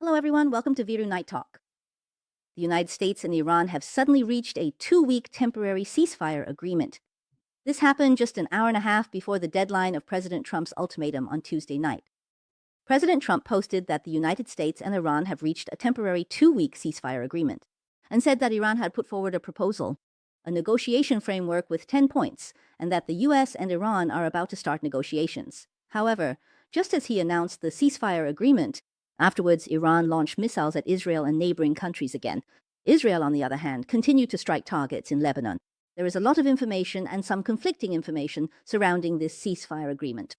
Hello, everyone. Welcome to Viru Night Talk. The United States and Iran have suddenly reached a 2-week temporary ceasefire agreement. This happened just an hour and a half before the deadline of President Trump's ultimatum on Tuesday night. President Trump posted that the United States and Iran have reached a temporary 2-week ceasefire agreement and said that Iran had put forward a proposal, a negotiation framework with 10 points, and that the U.S. and Iran are about to start negotiations. However, just as he announced the ceasefire agreement, afterwards, Iran launched missiles at Israel and neighboring countries again. Israel, on the other hand, continued to strike targets in Lebanon. There is a lot of information and some conflicting information surrounding this ceasefire agreement.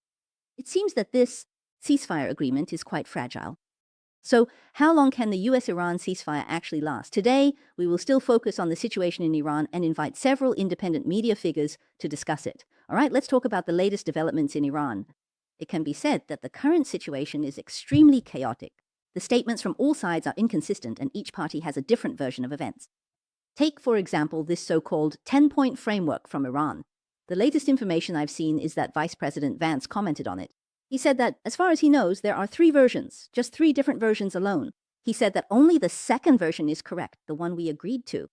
It seems that this ceasefire agreement is quite fragile. So, how long can the U.S.-Iran ceasefire actually last? Today, we will still focus on the situation in Iran and invite several independent media figures to discuss it. All right, let's talk about the latest developments in Iran. It can be said that the current situation is extremely chaotic. The statements from all sides are inconsistent and each party has a different version of events. Take, for example, this so-called 10-point framework from Iran. The latest information I've seen is that Vice President Vance commented on it. He said that, as far as he knows, there are 3 versions, just 3 different versions alone. He said that only the second version is correct, the one we agreed to.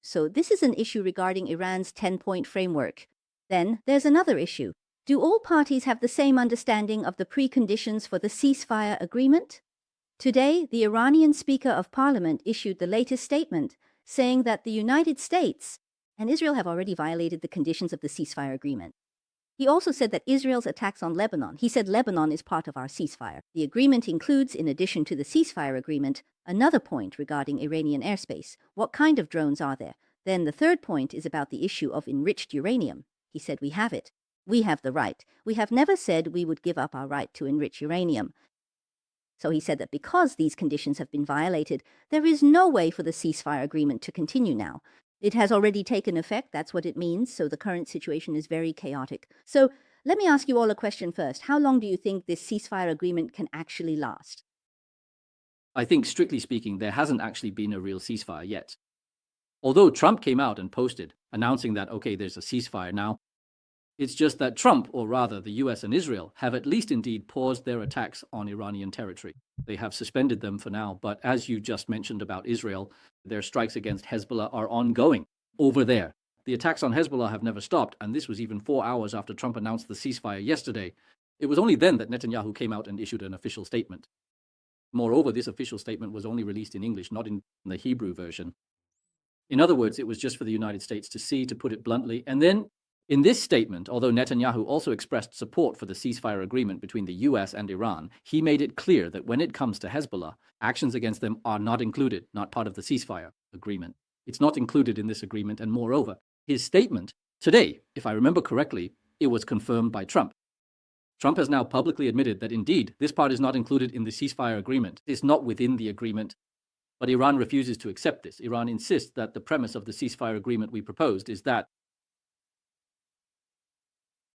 So this is an issue regarding Iran's 10-point framework. Then there's another issue. Do all parties have the same understanding of the preconditions for the ceasefire agreement? Today, the Iranian Speaker of Parliament issued the latest statement, saying that the United States and Israel have already violated the conditions of the ceasefire agreement. He also said that Israel's attacks on Lebanon, he said Lebanon is part of our ceasefire. The agreement includes, in addition to the ceasefire agreement, another point regarding Iranian airspace. What kind of drones are there? Then the third point is about the issue of enriched uranium. He said we have it. We have the right. We have never said we would give up our right to enrich uranium. So he said that because these conditions have been violated, there is no way for the ceasefire agreement to continue now. It has already taken effect, that's what it means, so the current situation is very chaotic. So let me ask you all a question first. How long do you think this ceasefire agreement can actually last? I think, strictly speaking, there hasn't actually been a real ceasefire yet. Although Trump came out and posted, announcing that, okay, there's a ceasefire now, it's just that Trump, or rather the US and Israel, have at least indeed paused their attacks on Iranian territory. They have suspended them for now, but as you just mentioned about Israel, their strikes against Hezbollah are ongoing over there. The attacks on Hezbollah have never stopped, and this was even 4 hours after Trump announced the ceasefire yesterday. It was only then that Netanyahu came out and issued an official statement. Moreover, this official statement was only released in English, not in the Hebrew version. In other words, it was just for the United States to see, to put it bluntly, and then in this statement, although Netanyahu also expressed support for the ceasefire agreement between the US and Iran, he made it clear that when it comes to Hezbollah, actions against them are not included, not part of the ceasefire agreement. It's not included in this agreement, and moreover, his statement today, if I remember correctly, it was confirmed by Trump. Trump has now publicly admitted that indeed, this part is not included in the ceasefire agreement. It's not within the agreement, but Iran refuses to accept this. Iran insists that the premise of the ceasefire agreement we proposed is that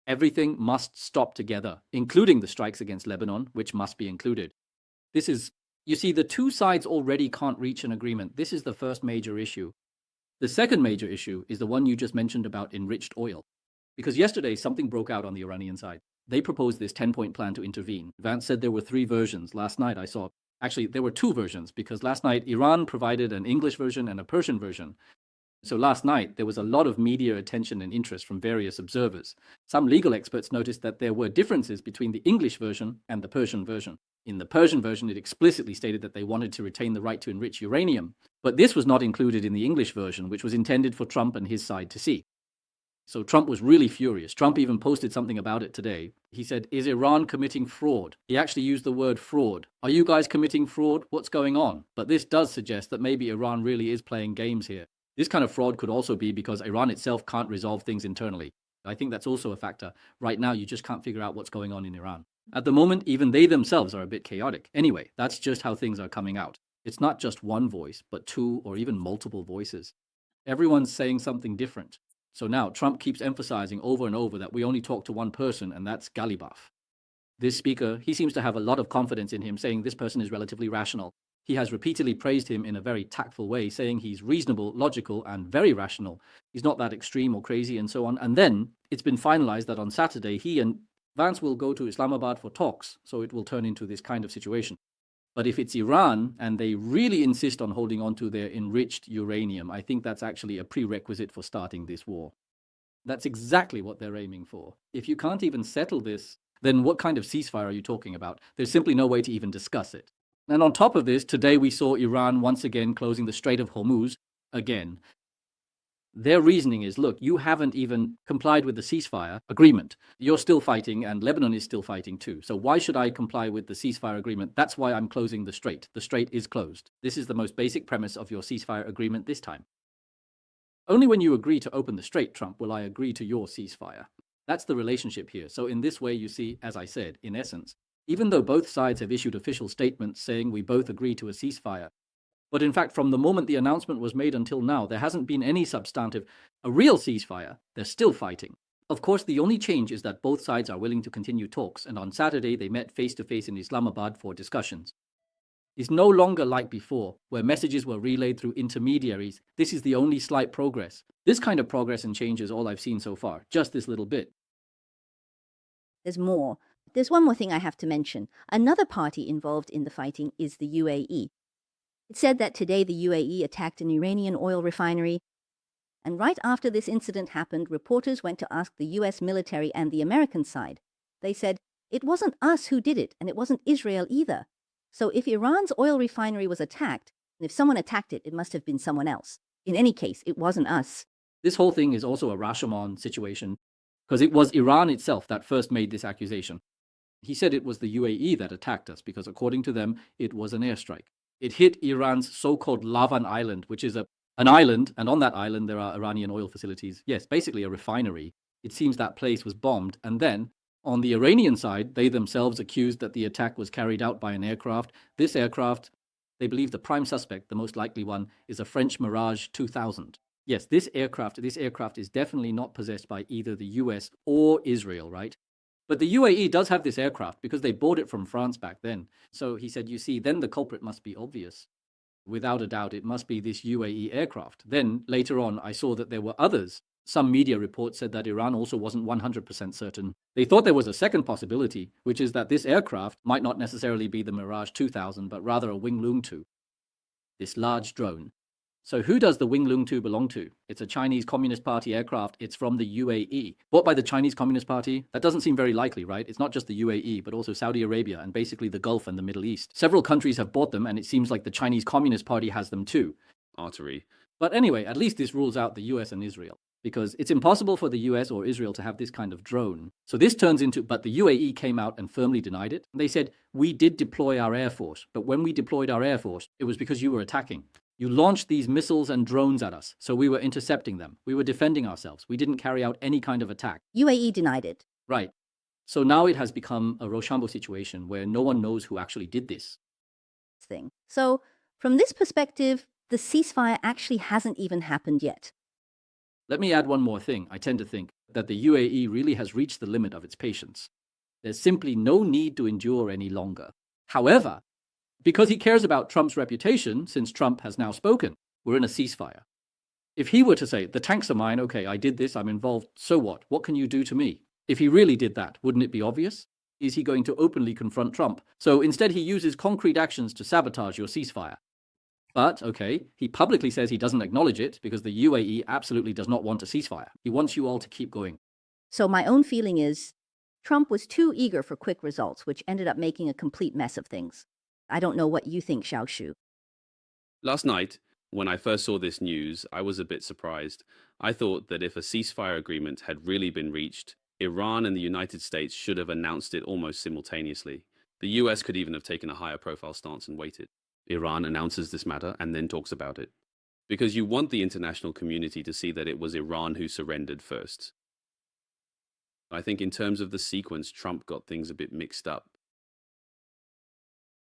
everything must stop together, including the strikes against Lebanon, which must be included. This is, you see, the two sides already can't reach an agreement. This is the first major issue. The second major issue is the one you just mentioned about enriched oil. Because yesterday, something broke out on the Iranian side. They proposed this 10-point plan to intervene. Vance said there were 3 versions. Last night I saw, actually, there were 2 versions, because last night Iran provided an English version and a Persian version. So last night, there was a lot of media attention and interest from various observers. Some legal experts noticed that there were differences between the English version and the Persian version. In the Persian version, it explicitly stated that they wanted to retain the right to enrich uranium. But this was not included in the English version, which was intended for Trump and his side to see. So Trump was really furious. Trump even posted something about it today. He said, "Is Iran committing fraud?" He actually used the word fraud. Are you guys committing fraud? What's going on? But this does suggest that maybe Iran really is playing games here. This kind of fraud could also be because Iran itself can't resolve things internally. I think that's also a factor. Right now, you just can't figure out what's going on in Iran. At the moment, even they themselves are a bit chaotic. Anyway, that's just how things are coming out. It's not just one voice, but 2 or even multiple voices. Everyone's saying something different. So now Trump keeps emphasizing over and over that we only talk to one person, and that's Galibaf. This speaker, he seems to have a lot of confidence in him, saying this person is relatively rational. He has repeatedly praised him in a very tactful way, saying he's reasonable, logical, and very rational. He's not that extreme or crazy and so on. And then it's been finalized that on Saturday, he and Vance will go to Islamabad for talks. So it will turn into this kind of situation. But if it's Iran and they really insist on holding on to their enriched uranium, I think that's actually a prerequisite for starting this war. That's exactly what they're aiming for. If you can't even settle this, then what kind of ceasefire are you talking about? There's simply no way to even discuss it. And on top of this, today we saw Iran once again closing the Strait of Hormuz again. Their reasoning is, look, you haven't even complied with the ceasefire agreement. You're still fighting, and Lebanon is still fighting too. So why should I comply with the ceasefire agreement? That's why I'm closing the strait. The strait is closed. This is the most basic premise of your ceasefire agreement this time. Only when you agree to open the strait, Trump, will I agree to your ceasefire. That's the relationship here. So in this way, you see, as I said, in essence, even though both sides have issued official statements saying we both agree to a ceasefire, but in fact, from the moment the announcement was made until now, there hasn't been any substantive, a real ceasefire. They're still fighting. Of course, the only change is that both sides are willing to continue talks, and on Saturday they met face-to-face in Islamabad for discussions. It's no longer like before, where messages were relayed through intermediaries. This is the only slight progress. This kind of progress and change is all I've seen so far, just this little bit. There's more. There's one more thing I have to mention. Another party involved in the fighting is the UAE. It said that today the UAE attacked an Iranian oil refinery, and right after this incident happened, reporters went to ask the US military and the American side. They said, it wasn't us who did it, and it wasn't Israel either. So if Iran's oil refinery was attacked, and if someone attacked it, it must have been someone else. In any case, it wasn't us. This whole thing is also a Rashomon situation, because it was Iran itself that first made this accusation. He said it was the UAE that attacked us, because according to them, it was an airstrike. It hit Iran's so-called Lavan Island, which is an island, and on that island there are Iranian oil facilities. Yes, basically a refinery. It seems that place was bombed, and then, on the Iranian side, they themselves accused that the attack was carried out by an aircraft. This aircraft, they believe the prime suspect, the most likely one, is a French Mirage 2000. Yes, this aircraft is definitely not possessed by either the US or Israel, right? But the UAE does have this aircraft because they bought it from France back then. So he said, you see, then the culprit must be obvious. Without a doubt, it must be this UAE aircraft. Then later on, I saw that there were others. Some media reports said that Iran also wasn't 100% certain. They thought there was a second possibility, which is that this aircraft might not necessarily be the Mirage 2000, but rather a Winglung 2, this large drone. So who does the Winglung 2 belong to? It's a Chinese Communist Party aircraft. It's from the UAE. Bought by the Chinese Communist Party? That doesn't seem very likely, right? It's not just the UAE, but also Saudi Arabia and basically the Gulf and the Middle East. Several countries have bought them, and it seems like the Chinese Communist Party has them too. Artery. But anyway, at least this rules out the US and Israel, because it's impossible for the US or Israel to have this kind of drone. So this turns into, but the UAE came out and firmly denied it. They said, we did deploy our air force, but when we deployed our air force, it was because you were attacking. You launched these missiles and drones at us, so we were intercepting them. We were defending ourselves. We didn't carry out any kind of attack. UAE denied it. Right. So now it has become a Rochambeau situation where no one knows who actually did this thing. So from this perspective, the ceasefire actually hasn't even happened yet. Let me add one more thing. I tend to think that the UAE really has reached the limit of its patience. There's simply no need to endure any longer. However, because he cares about Trump's reputation, since Trump has now spoken, we're in a ceasefire. If he were to say, the tanks are mine, okay, I did this, I'm involved, so what? What can you do to me? If he really did that, wouldn't it be obvious? Is he going to openly confront Trump? So instead he uses concrete actions to sabotage your ceasefire. But, okay, he publicly says he doesn't acknowledge it because the UAE absolutely does not want a ceasefire. He wants you all to keep going. So my own feeling is Trump was too eager for quick results, which ended up making a complete mess of things. I don't know what you think, Xiaoshu. Last night, when I first saw this news, I was a bit surprised. I thought that if a ceasefire agreement had really been reached, Iran and the United States should have announced it almost simultaneously. The US could even have taken a higher profile stance and waited. Iran announces this matter and then talks about it. Because you want the international community to see that it was Iran who surrendered first. I think in terms of the sequence, Trump got things a bit mixed up.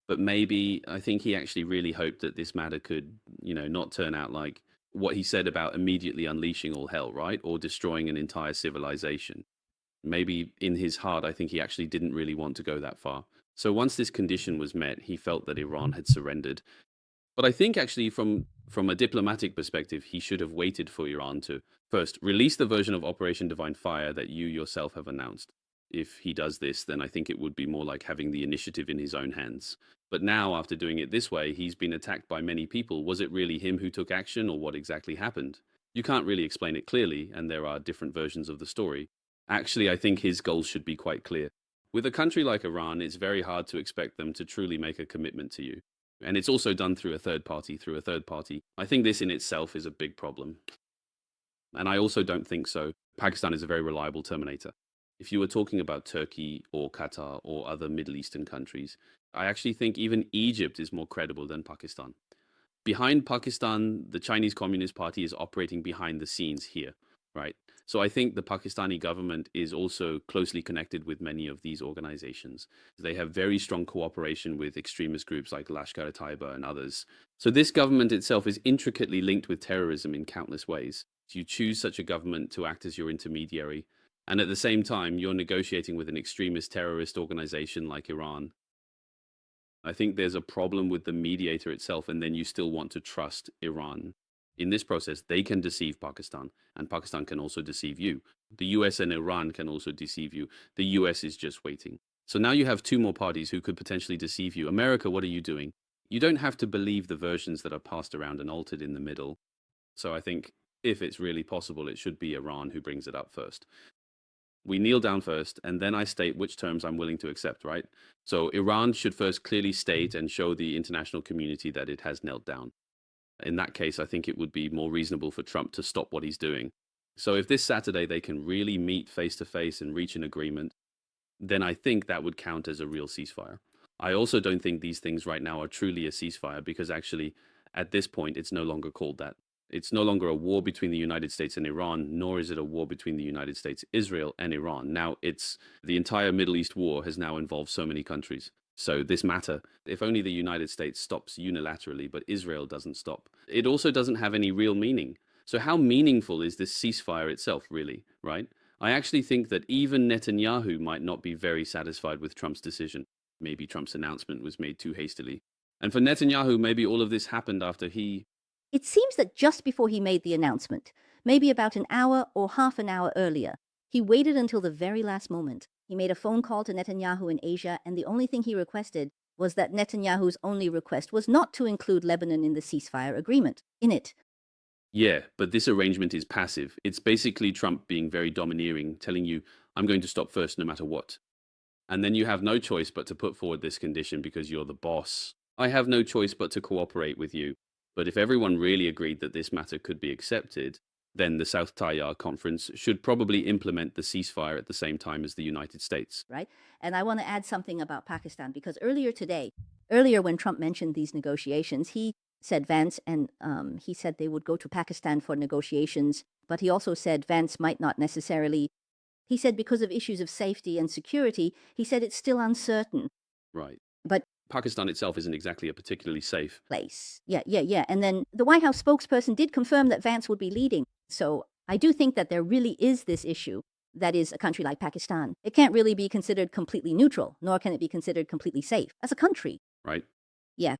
But maybe I think he actually really hoped that this matter could, not turn out like what he said about immediately unleashing all hell, right? Or destroying an entire civilization. Maybe in his heart, I think he actually didn't really want to go that far. So once this condition was met, he felt that Iran had surrendered. But I think actually from a diplomatic perspective, he should have waited for Iran to first release the version of Operation Divine Fire that you yourself have announced. if he does this, then I think it would be more like having the initiative in his own hands. But now, after doing it this way, he's been attacked by many people. Was it really him who took action, or what exactly happened? You can't really explain it clearly, and there are different versions of the story. Actually, I think his goals should be quite clear. With a country like Iran, it's very hard to expect them to truly make a commitment to you. And it's also done through a third party. I think this in itself is a big problem. And I also don't think so. Pakistan is a very reliable terminator. If you were talking about Turkey or Qatar or other Middle Eastern countries, I actually think even Egypt is more credible than Pakistan. Behind Pakistan, the Chinese Communist Party is operating behind the scenes here, right? So I think the Pakistani government is also closely connected with many of these organizations. They have very strong cooperation with extremist groups like Lashkar-e-Taiba and others. So this government itself is intricately linked with terrorism in countless ways. You choose such a government to act as your intermediary, and at the same time, you're negotiating with an extremist terrorist organization like Iran. I think there's a problem with the mediator itself, and then you still want to trust Iran. In this process, they can deceive Pakistan, and Pakistan can also deceive you. The US and Iran can also deceive you. The US is just waiting. So now you have two more parties who could potentially deceive you. America, what are you doing? You don't have to believe the versions that are passed around and altered in the middle. So I think if it's really possible, it should be Iran who brings it up first. We kneel down first, and then I state which terms I'm willing to accept, right? So Iran should first clearly state and show the international community that it has knelt down. In that case, I think it would be more reasonable for Trump to stop what he's doing. So if this Saturday they can really meet face to face and reach an agreement, then I think that would count as a real ceasefire. I also don't think these things right now are truly a ceasefire, because actually at this point it's no longer called that. It's no longer a war between the United States and Iran, nor is it a war between the United States, Israel, and Iran. Now, it's the entire Middle East war has now involved so many countries. So this matter, if only the United States stops unilaterally, but Israel doesn't stop, it also doesn't have any real meaning. So how meaningful is this ceasefire itself, really, right? I actually think that even Netanyahu might not be very satisfied with Trump's decision. Maybe Trump's announcement was made too hastily. And for Netanyahu, maybe all of this happened after he... It seems that just before he made the announcement, maybe about an hour or half an hour earlier, he waited until the very last moment. He made a phone call to Netanyahu in Asia, and the only thing he requested was that Netanyahu's only request was not to include Lebanon in the ceasefire agreement. In it. Yeah, but this arrangement is passive. It's basically Trump being very domineering, telling you, I'm going to stop first no matter what. And then you have no choice but to put forward this condition because you're the boss. I have no choice but to cooperate with you. But if everyone really agreed that this matter could be accepted, then the South Tayyar Conference should probably implement the ceasefire at the same time as the United States. Right? And I want to add something about Pakistan, because earlier when Trump mentioned these negotiations, he said Vance, and he said they would go to Pakistan for negotiations, but he also said Vance might not necessarily. He said because of issues of safety and security, he said it's still uncertain. Right. But Pakistan itself isn't exactly a particularly safe place. Yeah. And then the White House spokesperson did confirm that Vance would be leading. So I do think that there really is this issue that is a country like Pakistan. It can't really be considered completely neutral, nor can it be considered completely safe as a country. Right. Yeah.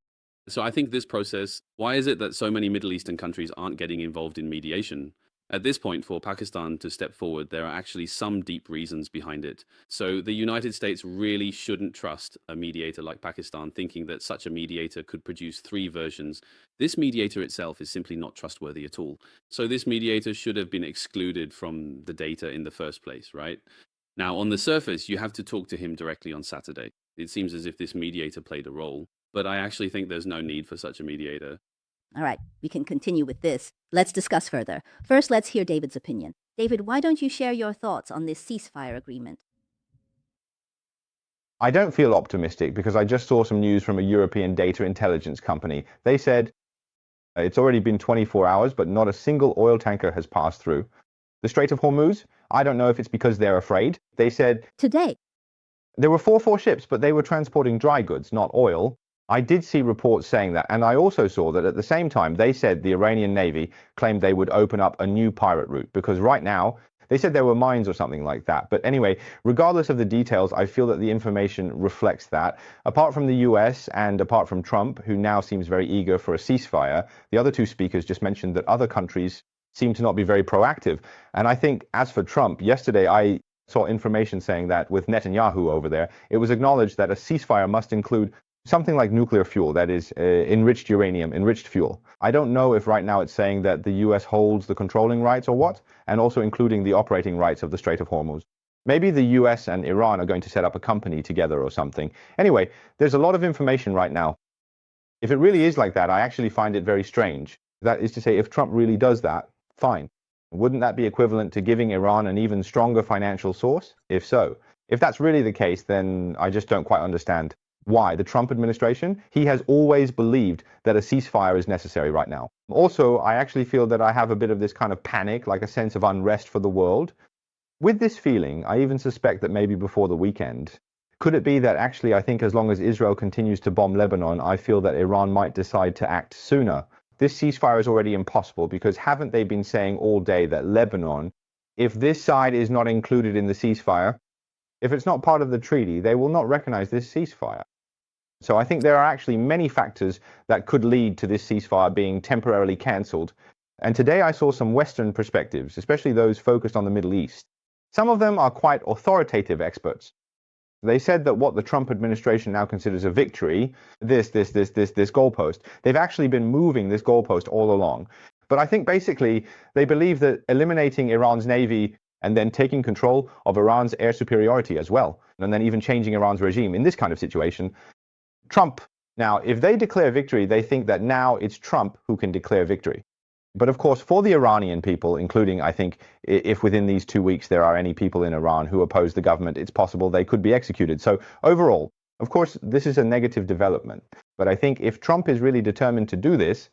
So I think this process, why is it that so many Middle Eastern countries aren't getting involved in mediation? At this point, for Pakistan to step forward, there are actually some deep reasons behind it. So the United States really shouldn't trust a mediator like Pakistan, thinking that such a mediator could produce three versions. This mediator itself is simply not trustworthy at all. So this mediator should have been excluded from the data in the first place, right? Now, on the surface, you have to talk to him directly on Saturday. It seems as if this mediator played a role, but I actually think there's no need for such a mediator. All right, we can continue with this. Let's discuss further. First, let's hear David's opinion. David, why don't you share your thoughts on this ceasefire agreement? I don't feel optimistic because I just saw some news from a European data intelligence company. They said it's already been 24 hours, but not a single oil tanker has passed through. The Strait of Hormuz, I don't know if it's because they're afraid. They said today there were four ships, but they were transporting dry goods, not oil. I did see reports saying that, and I also saw that at the same time they said the Iranian Navy claimed they would open up a new pirate route, because right now they said there were mines or something like that. But anyway, regardless of the details, I feel that the information reflects that. Apart from the US and apart from Trump, who now seems very eager for a ceasefire, the other two speakers just mentioned that other countries seem to not be very proactive. And I think as for Trump, yesterday I Saw information saying that with Netanyahu over there, it was acknowledged that a ceasefire must include something like nuclear fuel, that is enriched uranium, enriched fuel. I don't know if right now it's saying that the US holds the controlling rights or what, and also including the operating rights of the Strait of Hormuz. Maybe the US and Iran are going to set up a company together or something. Anyway, there's a lot of information right now. If it really is like that, I actually find it very strange. That is to say, if Trump really does that, fine. Wouldn't that be equivalent to giving Iran an even stronger financial source? If so, if that's really the case, then I just don't quite understand why. The Trump administration, he has always believed that a ceasefire is necessary right now. Also, I actually feel that I have a bit of this kind of panic, like a sense of unrest for the world. With this feeling, I even suspect that maybe before the weekend, could it be that actually I think as long as Israel continues to bomb Lebanon, I feel that Iran might decide to act sooner? This ceasefire is already impossible because haven't they been saying all day that Lebanon, if this side is not included in the ceasefire, if it's not part of the treaty, they will not recognize this ceasefire. So I think there are actually many factors that could lead to this ceasefire being temporarily cancelled. And today I saw some Western perspectives, especially those focused on the Middle East. Some of them are quite authoritative experts. They said that what the Trump administration now considers a victory, this goalpost, they've actually been moving this goalpost all along. But I think basically they believe that eliminating Iran's navy and then taking control of Iran's air superiority as well, and then even changing Iran's regime in this kind of situation, Trump, now, if they declare victory, they think that now it's Trump who can declare victory. But of course, for the Iranian people, including, I think, if within these 2 weeks there are any people in Iran who oppose the government, it's possible they could be executed. So overall, of course, this is a negative development. But I think if Trump is really determined to do this,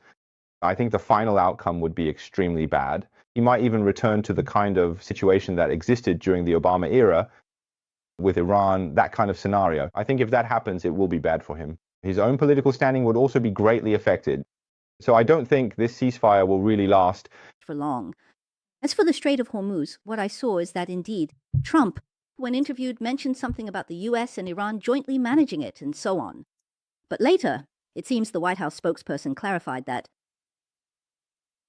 I think the final outcome would be extremely bad. He might even return to the kind of situation that existed during the Obama era with Iran, that kind of scenario. I think if that happens, it will be bad for him. His own political standing would also be greatly affected. So I don't think this ceasefire will really last for long. As for the Strait of Hormuz, what I saw is that indeed Trump, when interviewed, mentioned something about the US and Iran jointly managing it and so on. But later, it seems the White House spokesperson clarified that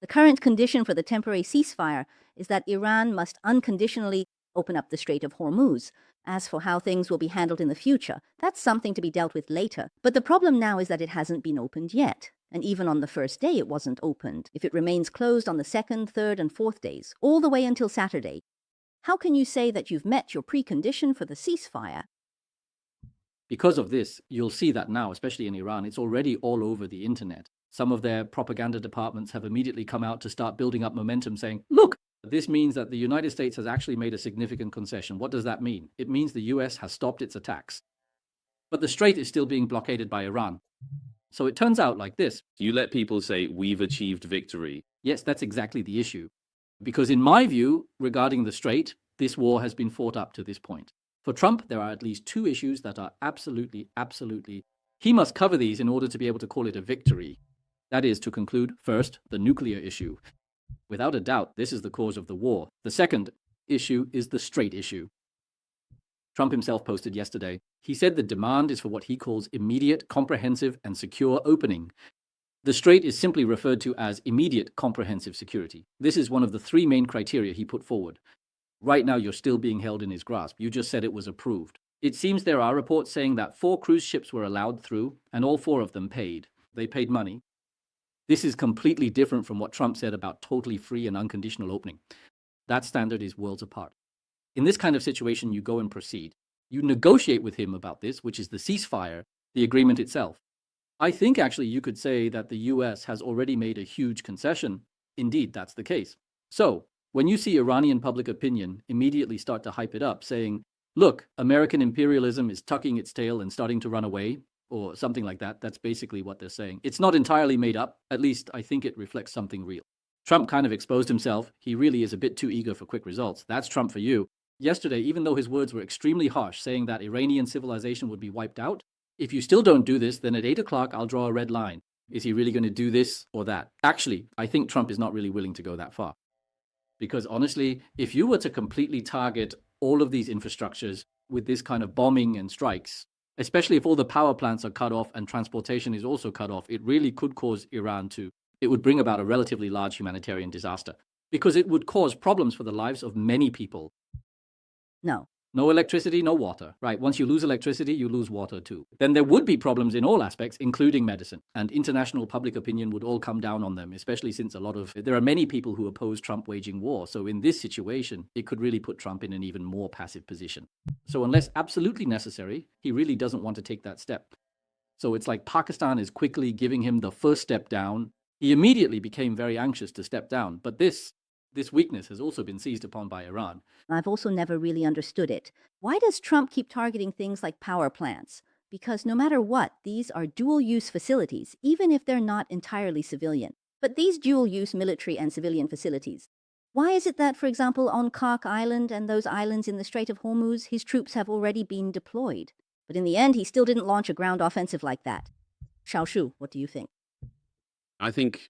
the current condition for the temporary ceasefire is that Iran must unconditionally open up the Strait of Hormuz. As for how things will be handled in the future, that's something to be dealt with later. But the problem now is that it hasn't been opened yet. And even on the first day, it wasn't opened. If it remains closed on the second, third, and fourth days, all the way until Saturday, how can you say that you've met your precondition for the ceasefire? Because of this, you'll see that now, especially in Iran, it's already all over the internet. Some of their propaganda departments have immediately come out to start building up momentum saying, look, this means that the United States has actually made a significant concession. What does that mean? It means the US has stopped its attacks. But the strait is still being blockaded by Iran. So it turns out like this. You let people say, we've achieved victory. Yes, that's exactly the issue. Because in my view, regarding the strait, this war has been fought up to this point. For Trump, there are at least two issues that are absolutely, he must cover these in order to be able to call it a victory. That is, to conclude, first, the nuclear issue. Without a doubt, this is the cause of the war. The second issue is the strait issue. Trump himself posted yesterday. He said the demand is for what he calls immediate, comprehensive, and secure opening. The strait is simply referred to as immediate comprehensive security. This is one of the three main criteria he put forward. Right now, you're still being held in his grasp. You just said it was approved. It seems there are reports saying that 4 cruise ships were allowed through, and all 4 of them paid. They paid money. This is completely different from what Trump said about totally free and unconditional opening. That standard is worlds apart. In this kind of situation, you go and proceed. You negotiate with him about this, which is the ceasefire, the agreement itself. I think actually you could say that the US has already made a huge concession. Indeed, that's the case. So, when you see Iranian public opinion immediately start to hype it up, saying, look, American imperialism is tucking its tail and starting to run away, or something like that, that's basically what they're saying. It's not entirely made up. At least I think it reflects something real. Trump kind of exposed himself. He really is a bit too eager for quick results. That's Trump for you. Yesterday, even though his words were extremely harsh, saying that Iranian civilization would be wiped out, if you still don't do this, then at 8 o'clock, I'll draw a red line. Is he really going to do this or that? Actually, I think Trump is not really willing to go that far. Because honestly, if you were to completely target all of these infrastructures with this kind of bombing and strikes, especially if all the power plants are cut off and transportation is also cut off, it really could cause Iran it would bring about a relatively large humanitarian disaster. Because it would cause problems for the lives of many people. No. No electricity, no water. Right, once you lose electricity, you lose water too. Then there would be problems in all aspects, including medicine. And international public opinion would all come down on them, especially since there are many people who oppose Trump waging war. So in this situation, it could really put Trump in an even more passive position. So unless absolutely necessary, he really doesn't want to take that step. So it's like Pakistan is quickly giving him the first step down. He immediately became very anxious to step down. But this weakness has also been seized upon by Iran. I've also never really understood it. Why does Trump keep targeting things like power plants? Because no matter what, these are dual-use facilities, even if they're not entirely civilian. But these dual-use military and civilian facilities, why is it that, for example, on Kak Island and those islands in the Strait of Hormuz, his troops have already been deployed? But in the end, he still didn't launch a ground offensive like that. Xiaoshu, what do you think? I think,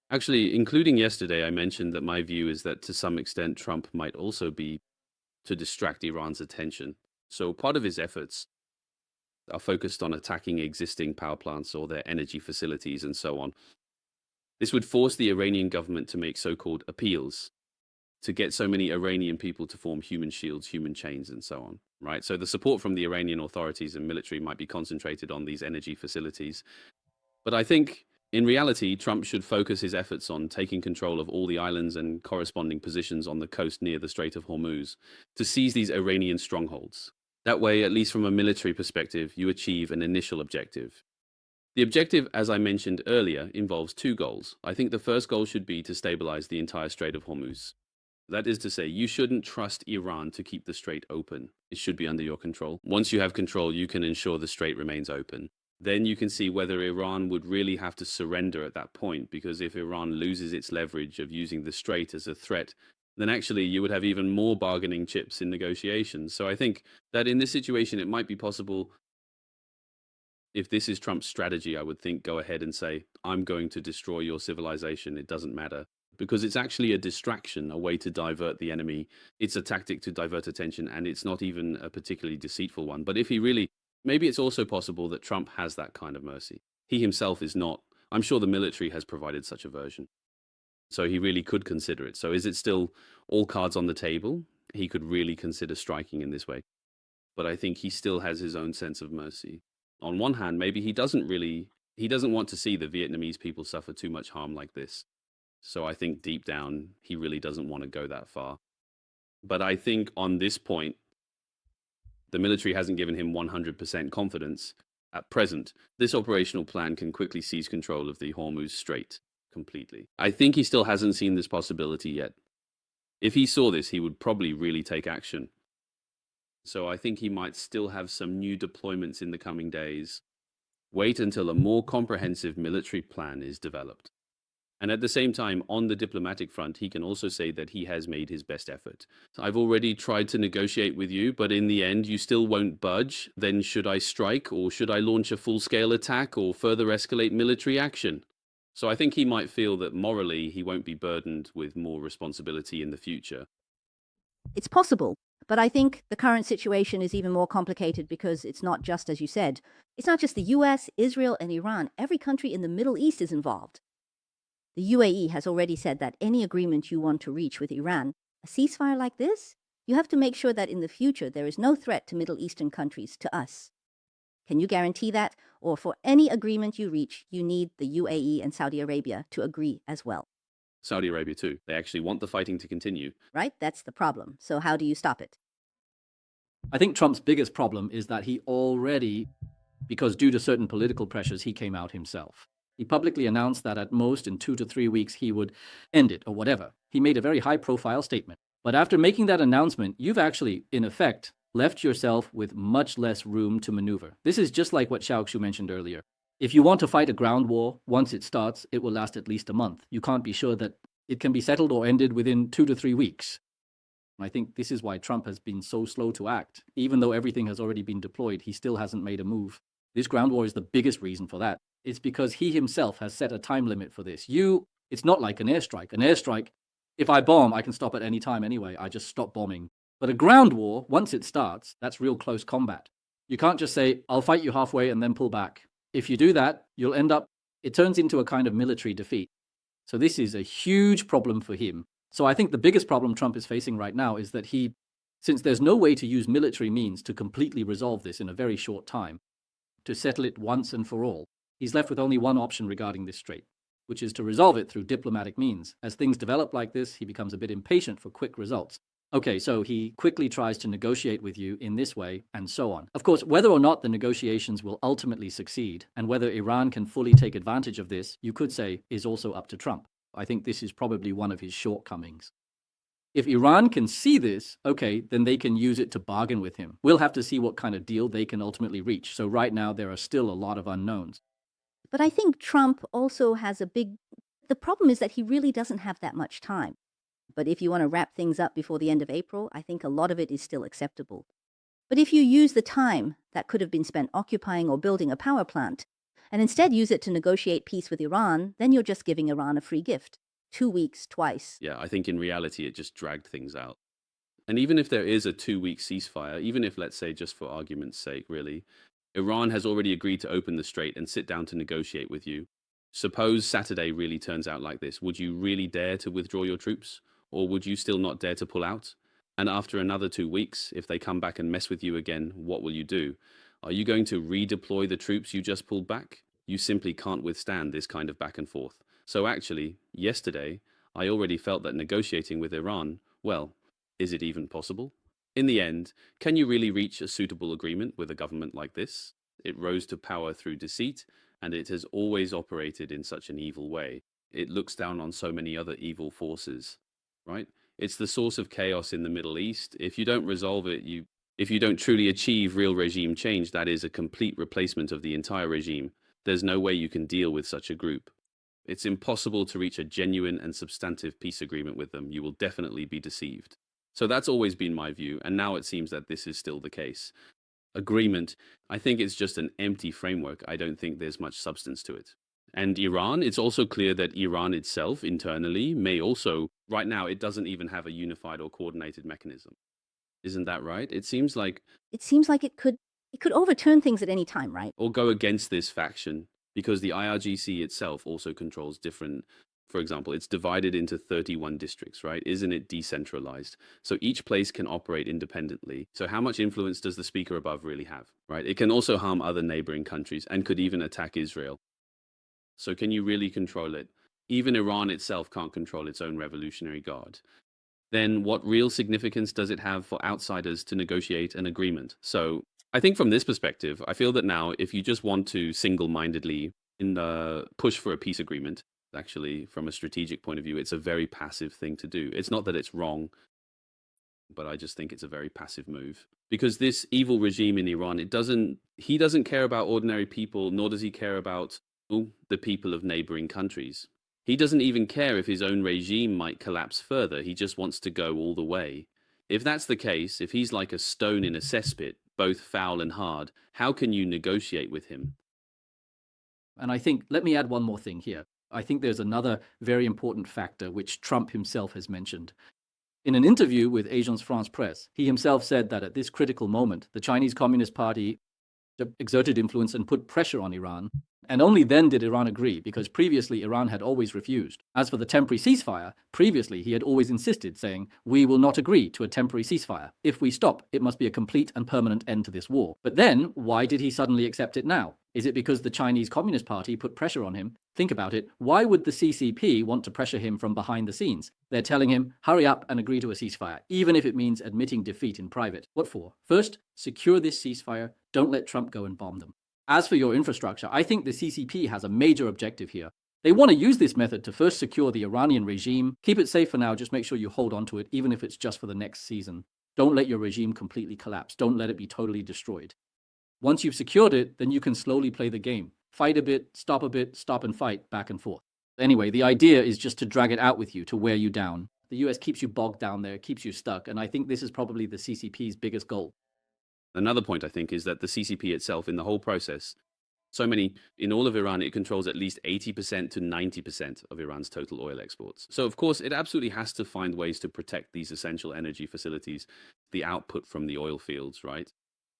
actually, including yesterday, I mentioned that my view is that to some extent Trump might also be to distract Iran's attention. So part of his efforts are focused on attacking existing power plants or their energy facilities and so on. This would force the Iranian government to make so-called appeals to get so many Iranian people to form human shields, human chains, and so on, right? So the support from the Iranian authorities and military might be concentrated on these energy facilities. But I think in reality, Trump should focus his efforts on taking control of all the islands and corresponding positions on the coast near the Strait of Hormuz to seize these Iranian strongholds. That way, at least from a military perspective, you achieve an initial objective. The objective, as I mentioned earlier, involves two goals. I think the first goal should be to stabilize the entire Strait of Hormuz. That is to say, you shouldn't trust Iran to keep the strait open. It should be under your control. Once you have control, you can ensure the strait remains open. Then you can see whether Iran would really have to surrender at that point, because if Iran loses its leverage of using the strait as a threat, then actually you would have even more bargaining chips in negotiations. So I think that in this situation, it might be possible, if this is Trump's strategy, I would think go ahead and say, I'm going to destroy your civilization. It doesn't matter. Because it's actually a distraction, a way to divert the enemy. It's a tactic to divert attention, and it's not even a particularly deceitful one. But if he really, maybe it's also possible that Trump has that kind of mercy. He himself is not. I'm sure the military has provided such a version. So he really could consider it. So is it still all cards on the table? He could really consider striking in this way. But I think he still has his own sense of mercy. On one hand, maybe he doesn't want to see the Vietnamese people suffer too much harm like this. So I think deep down, he really doesn't want to go that far. But I think on this point, the military hasn't given him 100% confidence. At present, this operational plan can quickly seize control of the Hormuz Strait completely. I think he still hasn't seen this possibility yet. If he saw this, he would probably really take action. So I think he might still have some new deployments in the coming days. Wait until a more comprehensive military plan is developed. And at the same time, on the diplomatic front, he can also say that he has made his best effort. I've already tried to negotiate with you, but in the end, you still won't budge. Then should I strike, or should I launch a full-scale attack, or further escalate military action? So I think he might feel that morally, he won't be burdened with more responsibility in the future. It's possible, but I think the current situation is even more complicated because it's not just, as you said, it's not just the US, Israel, and Iran. Every country in the Middle East is involved. The UAE has already said that any agreement you want to reach with Iran, a ceasefire like this, you have to make sure that in the future there is no threat to Middle Eastern countries, to us. Can you guarantee that? Or for any agreement you reach, you need the UAE and Saudi Arabia to agree as well. Saudi Arabia too. They actually want the fighting to continue. Right? That's the problem. So how do you stop it? I think Trump's biggest problem is that he already, because due to certain political pressures, he came out himself. He publicly announced that at most in 2 to 3 weeks he would end it or whatever. He made a very high-profile statement. But after making that announcement, you've actually, in effect, left yourself with much less room to maneuver. This is just like what Xiaoxu mentioned earlier. If you want to fight a ground war, once it starts, it will last at least a month. You can't be sure that it can be settled or ended within 2 to 3 weeks. I think this is why Trump has been so slow to act. Even though everything has already been deployed, he still hasn't made a move. This ground war is the biggest reason for that. It's because he himself has set a time limit for this. It's not like an airstrike. An airstrike, if I bomb, I can stop at any time anyway. I just stop bombing. But a ground war, once it starts, that's real close combat. You can't just say, I'll fight you halfway and then pull back. If you do that, it turns into a kind of military defeat. So this is a huge problem for him. So I think the biggest problem Trump is facing right now is that since there's no way to use military means to completely resolve this in a very short time, to settle it once and for all, he's left with only one option regarding this strait, which is to resolve it through diplomatic means. As things develop like this, he becomes a bit impatient for quick results. Okay, so he quickly tries to negotiate with you in this way, and so on. Of course, whether or not the negotiations will ultimately succeed, and whether Iran can fully take advantage of this, you could say, is also up to Trump. I think this is probably one of his shortcomings. If Iran can see this, okay, then they can use it to bargain with him. We'll have to see what kind of deal they can ultimately reach. So right now, there are still a lot of unknowns. But I think Trump also has the problem is that he really doesn't have that much time. But if you want to wrap things up before the end of April, I think a lot of it is still acceptable. But if you use the time that could have been spent occupying or building a power plant, and instead use it to negotiate peace with Iran, then you're just giving Iran a free gift. 2 weeks, twice. Yeah, I think in reality it just dragged things out. And even if there is a 2-week ceasefire, even if, let's say, just for argument's sake, really, Iran has already agreed to open the strait and sit down to negotiate with you. Suppose Saturday really turns out like this. Would you really dare to withdraw your troops? Or would you still not dare to pull out? And after another 2 weeks, if they come back and mess with you again, what will you do? Are you going to redeploy the troops you just pulled back? You simply can't withstand this kind of back and forth. So actually, yesterday, I already felt that negotiating with Iran, well, is it even possible? In the end, can you really reach a suitable agreement with a government like this? It rose to power through deceit, and it has always operated in such an evil way. It looks down on so many other evil forces, right? It's the source of chaos in the Middle East. If you don't resolve it, if you don't truly achieve real regime change, that is a complete replacement of the entire regime. There's no way you can deal with such a group. It's impossible to reach a genuine and substantive peace agreement with them. You will definitely be deceived. So that's always been my view, and now it seems that this is still the case. Agreement, I think it's just an empty framework. I don't think there's much substance to it. And Iran, it's also clear that Iran itself internally may also, right now, it doesn't even have a unified or coordinated mechanism. Isn't that right? It seems like it could overturn things at any time, right? or go against this faction, because the IRGC itself also controls different, for example, it's divided into 31 districts, right? Isn't it decentralized? So each place can operate independently. So how much influence does the speaker above really have, right? It can also harm other neighboring countries and could even attack Israel. So can you really control it? Even Iran itself can't control its own revolutionary guard. Then what real significance does it have for outsiders to negotiate an agreement? So I think from this perspective, I feel that now if you just want to single-mindedly push for a peace agreement, actually from a strategic point of view, it's a very passive thing to do. It's not that it's wrong, but I just think it's a very passive move. Because this evil regime in Iran, he doesn't care about ordinary people, nor does he care about the people of neighboring countries. He doesn't even care if his own regime might collapse further. He just wants to go all the way. If that's the case, if he's like a stone in a cesspit, both foul and hard, how can you negotiate with him? And I think, let me add one more thing here. I think there's another very important factor which Trump himself has mentioned. In an interview with Agence France Presse, he himself said that at this critical moment, the Chinese Communist Party exerted influence and put pressure on Iran. And only then did Iran agree, because previously Iran had always refused. As for the temporary ceasefire, previously he had always insisted, saying, "We will not agree to a temporary ceasefire. If we stop, it must be a complete and permanent end to this war." But then, why did he suddenly accept it now? Is it because the Chinese Communist Party put pressure on him? Think about it. Why would the CCP want to pressure him from behind the scenes? They're telling him, hurry up and agree to a ceasefire, even if it means admitting defeat in private. What for? First, secure this ceasefire. Don't let Trump go and bomb them. As for your infrastructure, I think the CCP has a major objective here. They want to use this method to first secure the Iranian regime. Keep it safe for now, just make sure you hold on to it, even if it's just for the next season. Don't let your regime completely collapse. Don't let it be totally destroyed. Once you've secured it, then you can slowly play the game. Fight a bit, stop and fight, back and forth. Anyway, the idea is just to drag it out with you, to wear you down. The US keeps you bogged down there, keeps you stuck, and I think this is probably the CCP's biggest goal. Another point, I think, is that the CCP itself, in the whole process, in all of Iran, it controls at least 80% to 90% of Iran's total oil exports. So, of course, it absolutely has to find ways to protect these essential energy facilities, the output from the oil fields, right?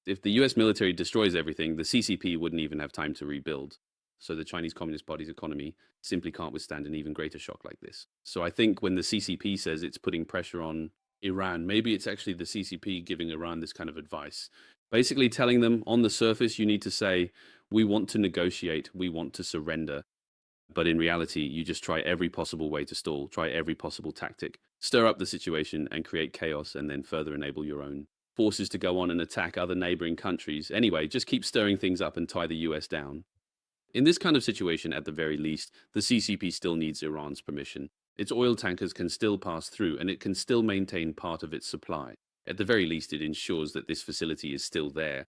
If the US military destroys everything, the CCP wouldn't even have time to rebuild. So the Chinese Communist Party's economy simply can't withstand an even greater shock like this. So I think when the CCP says it's putting pressure on Iran, maybe it's actually the CCP giving Iran this kind of advice, basically telling them on the surface, you need to say, we want to negotiate, we want to surrender. But in reality, you just try every possible way to stall, try every possible tactic, stir up the situation and create chaos, and then further enable your own forces to go on and attack other neighboring countries. Anyway, just keep stirring things up and tie the US down. In this kind of situation, at the very least, the CCP still needs Iran's permission. Its oil tankers can still pass through, and it can still maintain part of its supply. At the very least, it ensures that this facility is still there.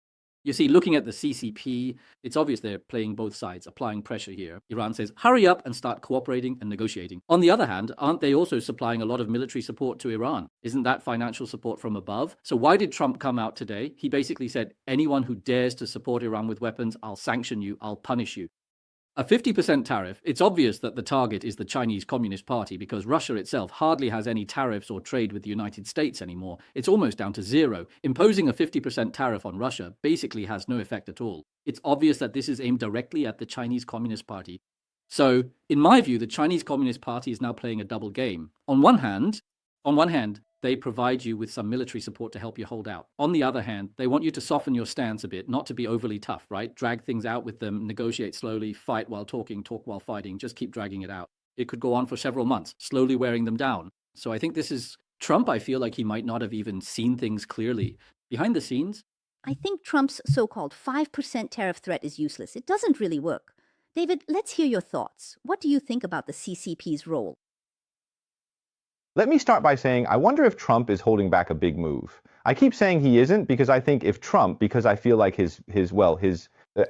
You see, looking at the CCP, it's obvious they're playing both sides, applying pressure here. Iran says, hurry up and start cooperating and negotiating. On the other hand, aren't they also supplying a lot of military support to Iran? Isn't that financial support from above? So why did Trump come out today? He basically said, anyone who dares to support Iran with weapons, I'll sanction you, I'll punish you. A 50% tariff, it's obvious that the target is the Chinese Communist Party because Russia itself hardly has any tariffs or trade with the United States anymore. It's almost down to zero. Imposing a 50% tariff on Russia basically has no effect at all. It's obvious that this is aimed directly at the Chinese Communist Party. So, in my view, the Chinese Communist Party is now playing a double game. On one hand, they provide you with some military support to help you hold out. On the other hand, they want you to soften your stance a bit, not to be overly tough, right? Drag things out with them, negotiate slowly, fight while talking, talk while fighting, just keep dragging it out. It could go on for several months, slowly wearing them down. So I think this is Trump. I feel like he might not have even seen things clearly. Behind the scenes, I think Trump's so-called 5% tariff threat is useless. It doesn't really work. David, let's hear your thoughts. What do you think about the CCP's role? Let me start by saying I wonder if Trump is holding back a big move. I keep saying he isn't because I think if Trump, because I feel like his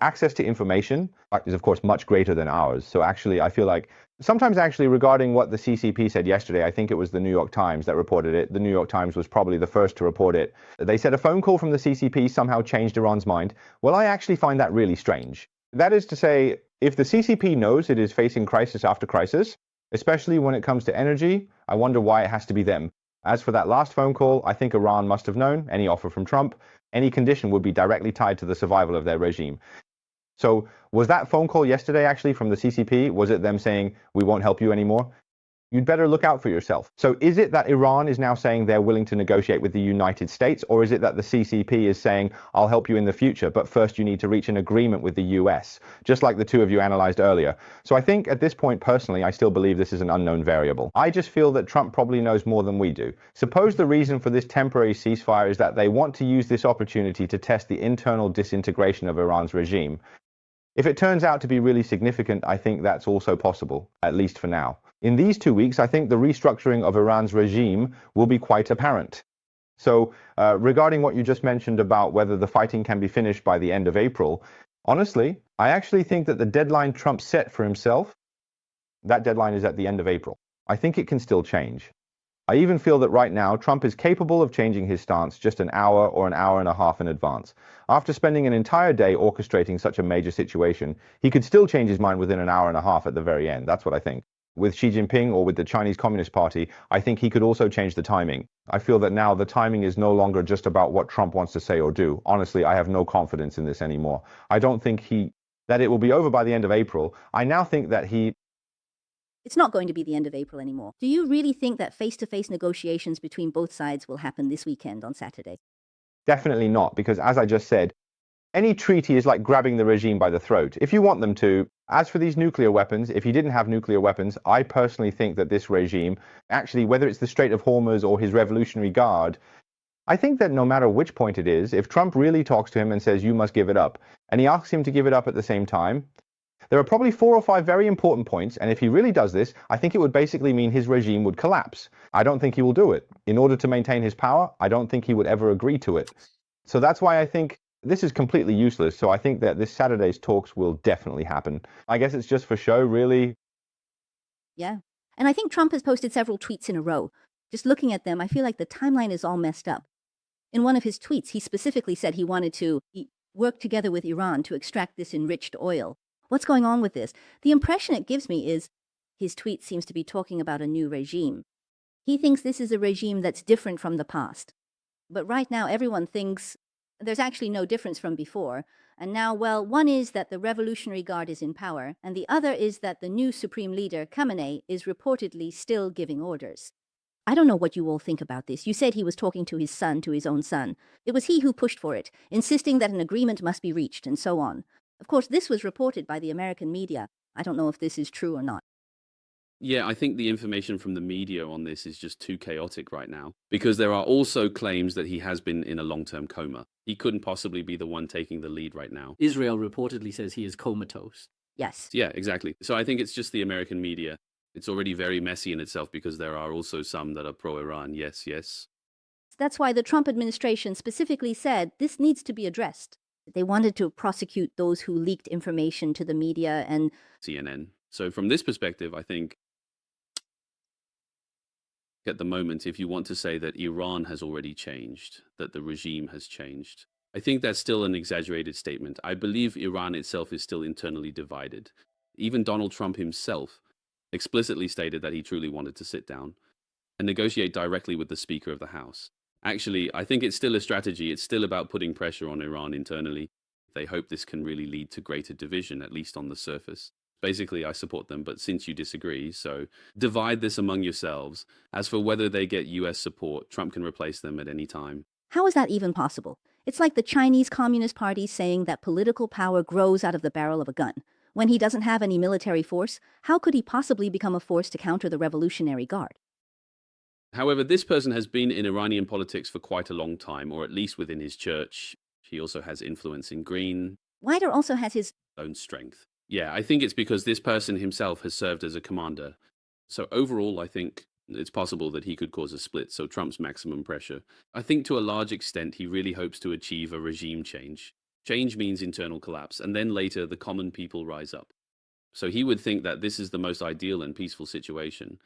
access to information is of course much greater than ours. So actually I feel like sometimes actually regarding what the CCP said yesterday, I think it was the New York Times that reported it. The New York Times was probably the first to report it. They said a phone call from the CCP somehow changed Iran's mind. Well, I actually find that really strange. That is to say, if the CCP knows it is facing crisis after crisis, especially when it comes to energy, I wonder why it has to be them. As for that last phone call, I think Iran must have known any offer from Trump, any condition would be directly tied to the survival of their regime. So was that phone call yesterday actually from the CCP? Was it them saying, we won't help you anymore? You'd better look out for yourself. So is it that Iran is now saying they're willing to negotiate with the United States, or is it that the CCP is saying, I'll help you in the future, but first you need to reach an agreement with the US, just like the two of you analyzed earlier? So I think at this point, personally, I still believe this is an unknown variable. I just feel that Trump probably knows more than we do. Suppose the reason for this temporary ceasefire is that they want to use this opportunity to test the internal disintegration of Iran's regime. If it turns out to be really significant, I think that's also possible, at least for now. In these 2 weeks, I think the restructuring of Iran's regime will be quite apparent. So regarding what you just mentioned about whether the fighting can be finished by the end of April, honestly, I actually think that the deadline Trump set for himself, that deadline is at the end of April. I think it can still change. I even feel that right now, Trump is capable of changing his stance just an hour or an hour and a half in advance. After spending an entire day orchestrating such a major situation, he could still change his mind within an hour and a half at the very end. That's what I think. With Xi Jinping or with the Chinese Communist Party, I think he could also change the timing. I feel that now the timing is no longer just about what Trump wants to say or do. Honestly, I have no confidence in this anymore. I don't think that it will be over by the end of April. I now think that It's not going to be the end of April anymore. Do you really think that face-to-face negotiations between both sides will happen this weekend on Saturday? Definitely not, because as I just said, any treaty is like grabbing the regime by the throat. If you want them to, as for these nuclear weapons, if he didn't have nuclear weapons, I personally think that this regime, actually, whether it's the Strait of Hormuz or his Revolutionary Guard, I think that no matter which point it is, if Trump really talks to him and says, you must give it up, and he asks him to give it up at the same time, there are probably 4 or 5 very important points, and if he really does this, I think it would basically mean his regime would collapse. I don't think he will do it. In order to maintain his power, I don't think he would ever agree to it. So that's why I think this is completely useless. So I think that this Saturday's talks will definitely happen. I guess it's just for show, really. Yeah. And I think Trump has posted several tweets in a row. Just looking at them, I feel like the timeline is all messed up. In one of his tweets, he specifically said he wanted to work together with Iran to extract this enriched oil. What's going on with this? The impression it gives me is his tweet seems to be talking about a new regime. He thinks this is a regime that's different from the past. But right now, everyone thinks there's actually no difference from before. And now, well, one is that the Revolutionary Guard is in power, and the other is that the new Supreme Leader, Khamenei, is reportedly still giving orders. I don't know what you all think about this. You said he was talking to his own son. It was he who pushed for it, insisting that an agreement must be reached, and so on. Of course, this was reported by the American media. I don't know if this is true or not. Yeah, I think the information from the media on this is just too chaotic right now because there are also claims that he has been in a long-term coma. He couldn't possibly be the one taking the lead right now. Israel reportedly says he is comatose. Yes. Yeah, exactly. So I think it's just the American media. It's already very messy in itself because there are also some that are pro-Iran. Yes, yes. That's why the Trump administration specifically said this needs to be addressed. They wanted to prosecute those who leaked information to the media and CNN. So from this perspective, I think at the moment, if you want to say that Iran has already changed, that the regime has changed, I think that's still an exaggerated statement. I believe Iran itself is still internally divided. Even Donald Trump himself explicitly stated that he truly wanted to sit down and negotiate directly with the Speaker of the House. Actually, I think it's still a strategy. It's still about putting pressure on Iran internally. They hope this can really lead to greater division, at least on the surface. Basically, I support them, but since you disagree, so divide this among yourselves. As for whether they get US support, Trump can replace them at any time. how is that even possible? It's like the Chinese Communist Party saying that political power grows out of the barrel of a gun. When he doesn't have any military force, how could he possibly become a force to counter the Revolutionary Guard? However, this person has been in Iranian politics for quite a long time, or at least within his church. He also has influence in Green, Wider also has his own strength. Yeah, I think it's because this person himself has served as a commander. So overall, I think it's possible that he could cause a split, so Trump's maximum pressure. I think to a large extent, he really hopes to achieve a regime change. Change means internal collapse, and then later the common people rise up. So he would think that this is the most ideal and peaceful situation.